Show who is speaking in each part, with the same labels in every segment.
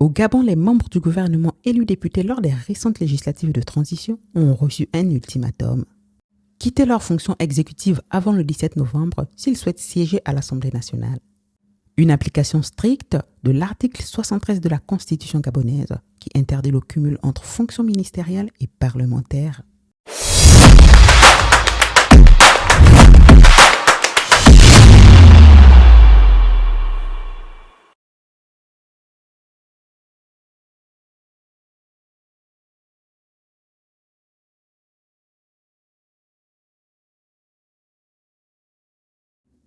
Speaker 1: Au Gabon, les membres du gouvernement élus députés lors des récentes législatives de transition ont reçu un ultimatum. Quitter leur fonction exécutive avant le 17 novembre s'ils souhaitent siéger à l'Assemblée nationale. Une application stricte de l'article 73 de la Constitution gabonaise qui interdit le cumul entre fonctions ministérielles et parlementaires.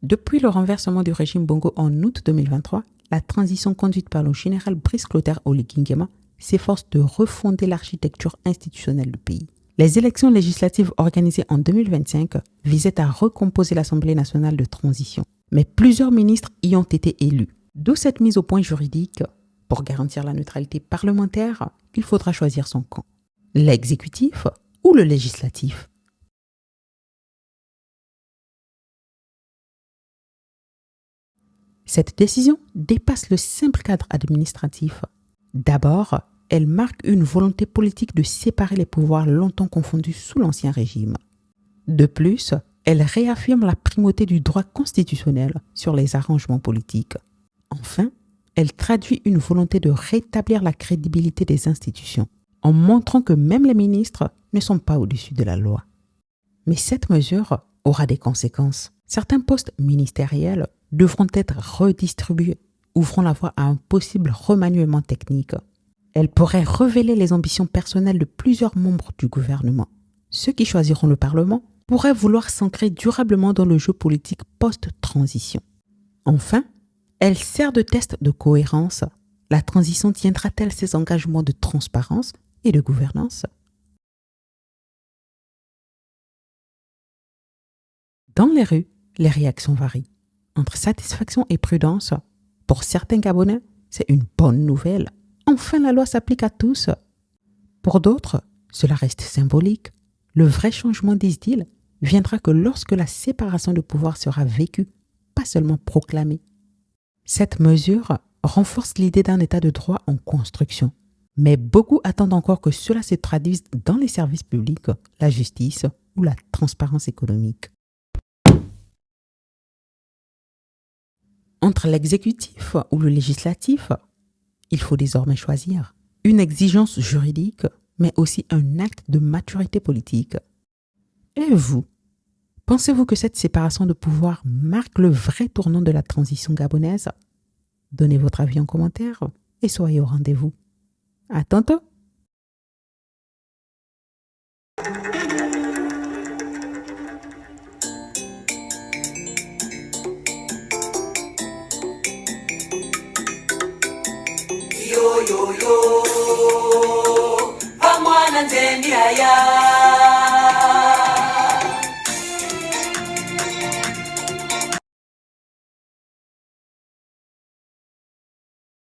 Speaker 1: Depuis le renversement du régime Bongo en août 2023, la transition conduite par le général Brice Clotaire Oligui Nguema s'efforce de refonder l'architecture institutionnelle du pays. Les élections législatives organisées en 2025 visaient à recomposer l'Assemblée nationale de transition, mais plusieurs ministres y ont été élus. D'où cette mise au point juridique. Pour garantir la neutralité parlementaire, il faudra choisir son camp. L'exécutif ou le législatif? Cette décision dépasse le simple cadre administratif. D'abord, elle marque une volonté politique de séparer les pouvoirs longtemps confondus sous l'Ancien Régime. De plus, elle réaffirme la primauté du droit constitutionnel sur les arrangements politiques. Enfin, elle traduit une volonté de rétablir la crédibilité des institutions, en montrant que même les ministres ne sont pas au-dessus de la loi. Mais cette mesure aura des conséquences. Certains postes ministériels devront être redistribués, ouvrant la voie à un possible remaniement technique. Elle pourrait révéler les ambitions personnelles de plusieurs membres du gouvernement. Ceux qui choisiront le Parlement pourraient vouloir s'ancrer durablement dans le jeu politique post-transition. Enfin, elle sert de test de cohérence. La transition tiendra-t-elle ses engagements de transparence et de gouvernance? Dans les rues, les réactions varient. Entre satisfaction et prudence, pour certains Gabonais, c'est une bonne nouvelle. Enfin, la loi s'applique à tous. Pour d'autres, cela reste symbolique. Le vrai changement, disent-ils, viendra que lorsque la séparation de pouvoir sera vécue, pas seulement proclamée. Cette mesure renforce l'idée d'un état de droit en construction. Mais beaucoup attendent encore que cela se traduise dans les services publics, la justice ou la transparence économique. Entre l'exécutif ou le législatif, il faut désormais choisir une exigence juridique, mais aussi un acte de maturité politique. Et vous, pensez-vous que cette séparation de pouvoir marque le vrai tournant de la transition gabonaise? Donnez votre avis en commentaire et soyez au rendez-vous. À tantôt!
Speaker 2: Yo yo yo, vamwana nzendi haya.